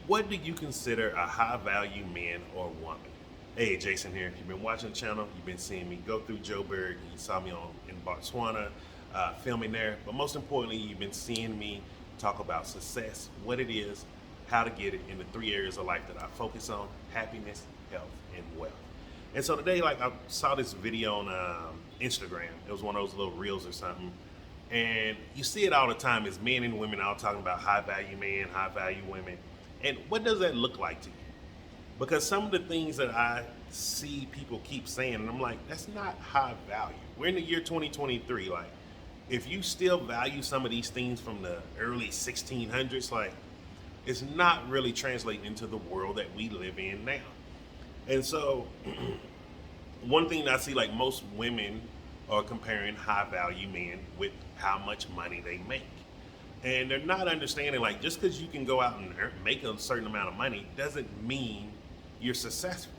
What do you consider a high value man or woman? Hey, Jason here. If you've been watching the channel, you've been seeing me go through Joburg. You saw me in Botswana filming there. But most importantly, you've been seeing me talk about success, what it is, how to get it in the three areas of life that I focus on: happiness, health, and wealth. And so today, like I saw this video on Instagram. It was one of those little reels or something. And you see it all the time as men and women all talking about high value men, high value women. And what does that look like to you? Because some of the things that I see people keep saying, and I'm like, that's not high value. We're in the year 2023. Like, if you still value some of these things from the early 1600s, like, it's not really translating into the world that we live in now. And so, one thing that I see, like, most women are comparing high value men with how much money they make. And they're not understanding, like, just because you can go out and make a certain amount of money doesn't mean you're successful.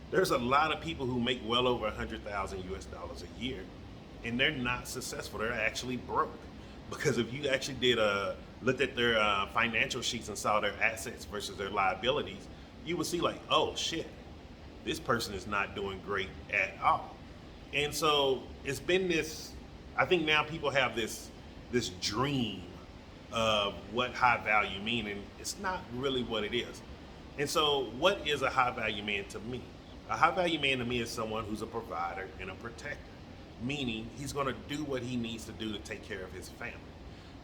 There's a lot of people who make well over 100,000 US dollars a year, and they're not successful. They're actually broke. Because if you actually did looked at their financial sheets and saw their assets versus their liabilities, you would see, like, oh shit, this person is not doing great at all. And so it's been this. I think now people have this dream of what high value mean, and it's not really what it is. And so, what is a high value man to me? A high value man to me is someone who's a provider and a protector, meaning he's going to do what he needs to do to take care of his family,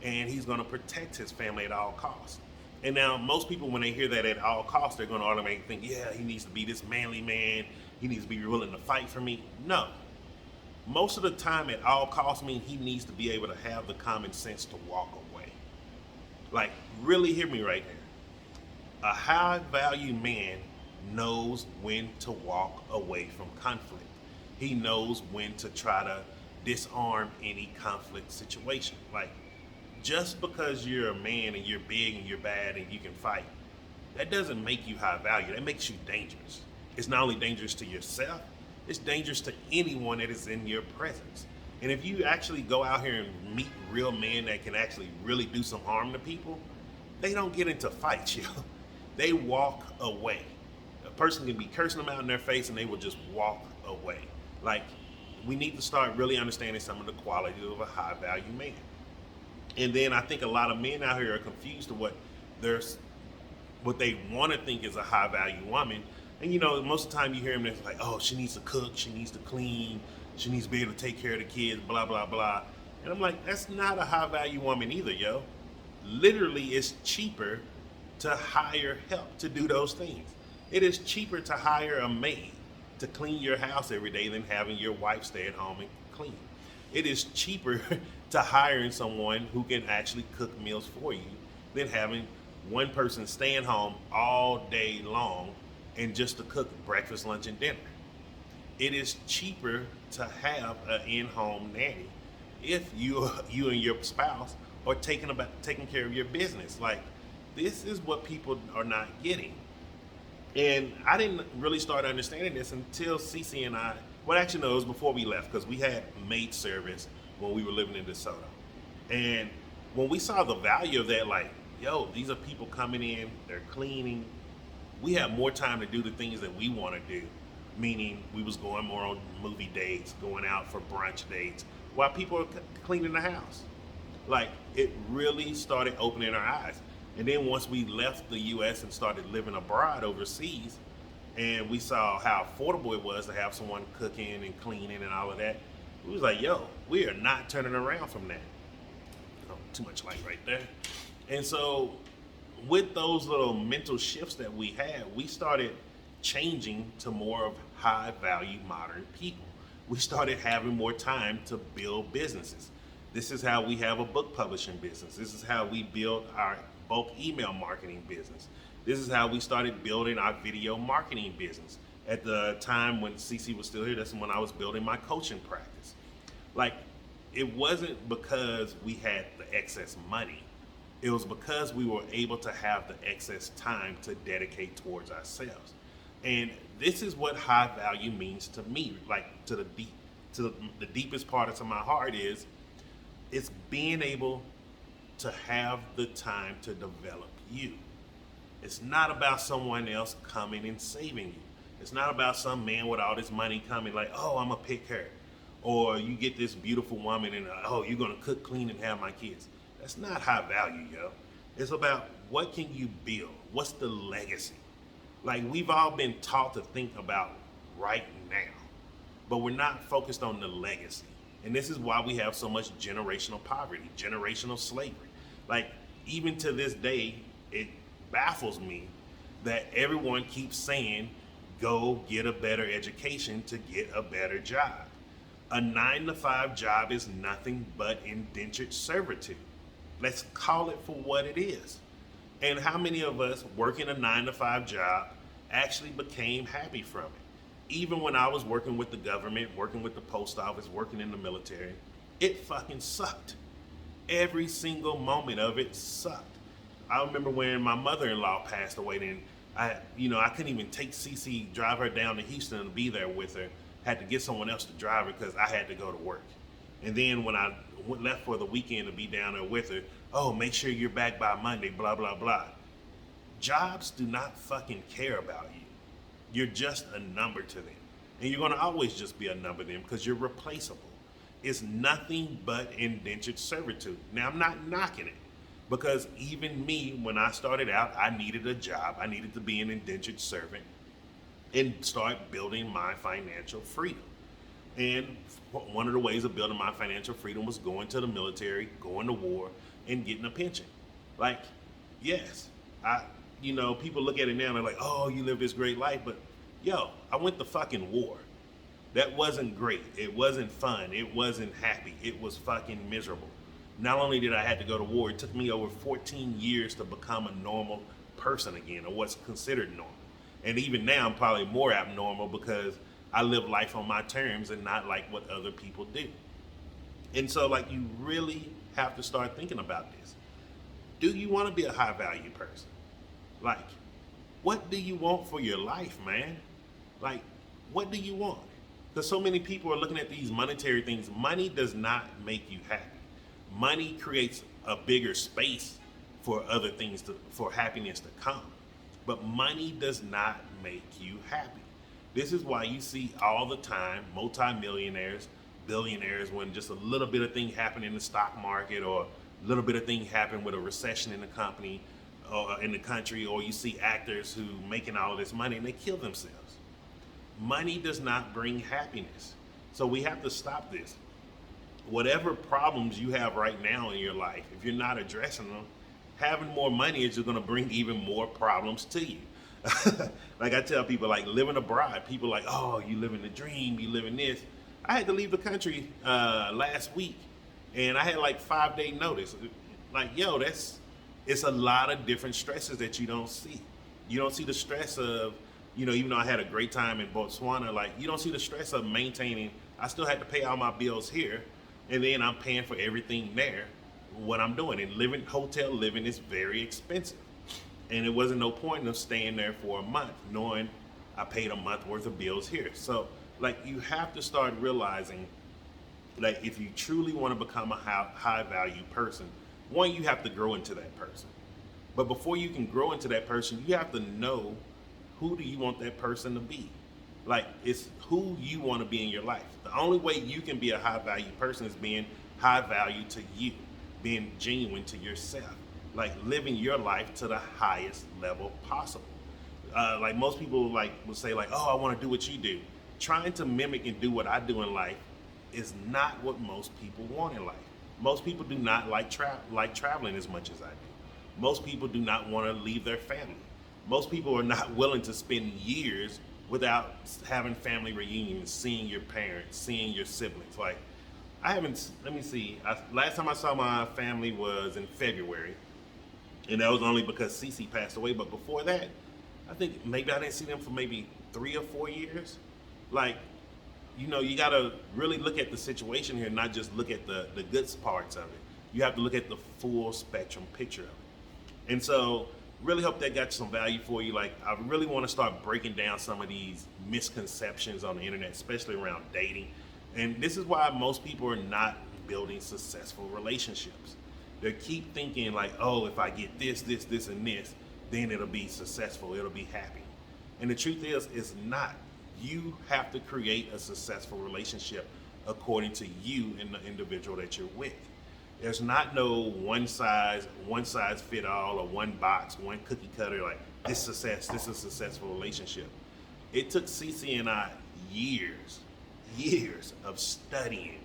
and he's going to protect his family at all costs. And now, most people, when they hear that at all costs, they're going to automatically think, yeah, he needs to be this manly man. He needs to be willing to fight for me. No, most of the time, at all costs, mean he needs to be able to have the common sense to walk away. Like, really hear me right now. A high value man knows when to walk away from conflict. He knows when to try to disarm any conflict situation. Like, just because you're a man and you're big and you're bad and you can fight, that doesn't make you high value. That makes you dangerous. It's not only dangerous to yourself, it's dangerous to anyone that is in your presence. And if you actually go out here and meet real men that can actually really do some harm to people, they don't get into fights, yo. They walk away. A person can be cursing them out in their face and they will just walk away. Like, we need to start really understanding some of the qualities of a high value man. And then I think a lot of men out here are confused to there's what they want to think is a high value woman. And most of the time you hear them, it's like, oh, she needs to cook, she needs to clean, she needs to be able to take care of the kids, blah, blah, blah. And I'm like, that's not a high value woman either, yo. Literally, it's cheaper to hire help to do those things. It is cheaper to hire a maid to clean your house every day than having your wife stay at home and clean. It is cheaper to hiring someone who can actually cook meals for you than having one person staying home all day long and just to cook breakfast, lunch, and dinner. It is cheaper to have an in-home nanny if you and your spouse are taking care of your business. Like, this is what people are not getting. And I didn't really start understanding this until Cece and I, well, actually, no, it was before we left because we had maid service when we were living in DeSoto. And when we saw the value of that, like, yo, these are people coming in, they're cleaning. We have more time to do the things that we want to do, meaning we was going more on movie dates, going out for brunch dates, while people are cleaning the house. Like, it really started opening our eyes. And then once we left the U.S. and started living abroad overseas, and we saw how affordable it was to have someone cooking and cleaning and all of that, we was like, yo, we are not turning around from that. Oh, too much light right there. And so with those little mental shifts that we had, we started changing to more of high value modern people. We started having more time to build businesses. This is how we have a book publishing business. This is how we build our bulk email marketing business. This is how we started building our video marketing business. At the time when CC was still here, that's when I was building my coaching practice. Like, it wasn't because we had the excess money. It was because we were able to have the excess time to dedicate towards ourselves. And this is what high value means to me, like to the deepest part of my heart is it's being able to have the time to develop you. It's not about someone else coming and saving you. It's not about some man with all this money coming like, oh, I'm gonna pick her. Or you get this beautiful woman and, oh, you're gonna cook, clean, and have my kids. That's not high value, yo. It's about what can you build? What's the legacy? Like we've all been taught to think about right now, but we're not focused on the legacy. And this is why we have so much generational poverty, generational slavery. Like even to this day, it baffles me that everyone keeps saying, go get a better education to get a better job. A 9 to 5 job is nothing but indentured servitude. Let's call it for what it is. And how many of us working a 9 to 5 job actually became happy from it? Even when I was working with the government, working with the post office, working in the military, it fucking sucked. Every single moment of it sucked. I remember when my mother-in-law passed away, then I couldn't even take Cece, drive her down to Houston and be there with her. Had to get someone else to drive her because I had to go to work. And then when I left for the weekend to be down there with her, oh, make sure you're back by Monday, blah, blah, blah. Jobs do not fucking care about you. You're just a number to them. And you're gonna always just be a number to them because you're replaceable. It's nothing but indentured servitude. Now, I'm not knocking it because even me, when I started out, I needed a job. I needed to be an indentured servant and start building my financial freedom. And one of the ways of building my financial freedom was going to the military, going to war, and getting a pension. Like, yes, people look at it now and they're like, oh, you live this great life. But yo, I went to fucking war. That wasn't great. It wasn't fun. It wasn't happy. It was fucking miserable. Not only did I have to go to war, it took me over 14 years to become a normal person again, or what's considered normal. And even now, I'm probably more abnormal because I live life on my terms and not like what other people do. And so, like, you really have to start thinking about this. Do you want to be a high value person? Like, what do you want for your life, man? Like, what do you want? Because so many people are looking at these monetary things. Money does not make you happy. Money creates a bigger space for other things, for happiness to come. But money does not make you happy. This is why you see all the time multimillionaires, billionaires, when just a little bit of thing happen in the stock market or a little bit of thing happen with a recession in the company or in the country, or you see actors who making all of this money and they kill themselves. Money does not bring happiness. So we have to stop this. Whatever problems you have right now in your life, if you're not addressing them, having more money is just going to bring even more problems to you. Like I tell people, like living abroad, people like, oh, you living the dream, you living this. I had to leave the country last week, and I had like 5-day notice. Like, yo, it's a lot of different stresses that you don't see. You don't see the stress of, even though I had a great time in Botswana, like you don't see the stress of maintaining. I still had to pay all my bills here, and then I'm paying for everything there. What I'm doing and hotel living is very expensive, and it wasn't no point of staying there for a month knowing I paid a month worth of bills here. So like you have to start realizing, like, if you truly want to become a high value person, one, you have to grow into that person. But before you can grow into that person, you have to know, who do you want that person to be? Like, it's who you want to be in your life. The only way you can be a high value person is being high value to you, being genuine to yourself, like living your life to the highest level possible. Like most people will say like, oh, I want to do what you do. Trying to mimic and do what I do in life is not what most people want in life. Most people do not like traveling as much as I do. Most people do not want to leave their family. Most people are not willing to spend years without having family reunions, seeing your parents, seeing your siblings. Like, let me see. Last time I saw my family was in February, and that was only because Cece passed away. But before that, I think maybe I didn't see them for maybe 3 or 4 years. Like, you gotta really look at the situation here, not just look at the good parts of it. You have to look at the full spectrum picture of it. And so, really hope that got some value for you. Like, I really want to start breaking down some of these misconceptions on the internet, especially around dating. And this is why most people are not building successful relationships. They keep thinking like, oh, if I get this, and this, then it'll be successful, it'll be happy. And the truth is, it's not. You have to create a successful relationship according to you and the individual that you're with. There's not no one size fit all, or one box, one cookie cutter, like this success, this is a successful relationship. It took Cece and I years of studying,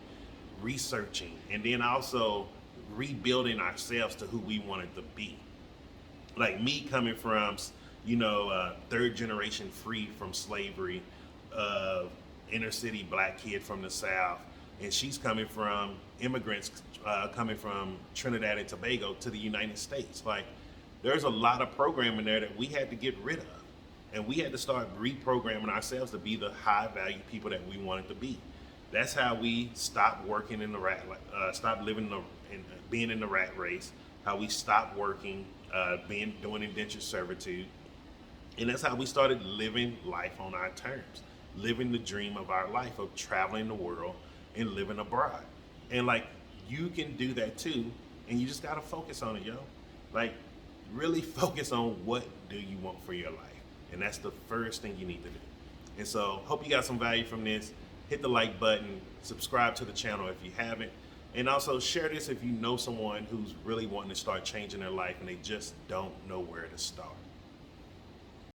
researching, and then also rebuilding ourselves to who we wanted to be. Like me coming from, third generation free from slavery, inner city black kid from the South, and she's coming from immigrants coming from Trinidad and Tobago to the United States. Like, there's a lot of programming there that we had to get rid of, and we had to start reprogramming ourselves to be the high value people that we wanted to be. That's how we stopped working in the stopped living in being in the rat race. How we stopped working, doing indentured servitude, and that's how we started living life on our terms, living the dream of our life of traveling the world and living abroad. And like, you can do that too, and you just gotta focus on it, yo. Like, really focus on what do you want for your life, and that's the first thing you need to do. And so, hope you got some value from this. Hit the like button, subscribe to the channel if you haven't, and also share this if you know someone who's really wanting to start changing their life and they just don't know where to start.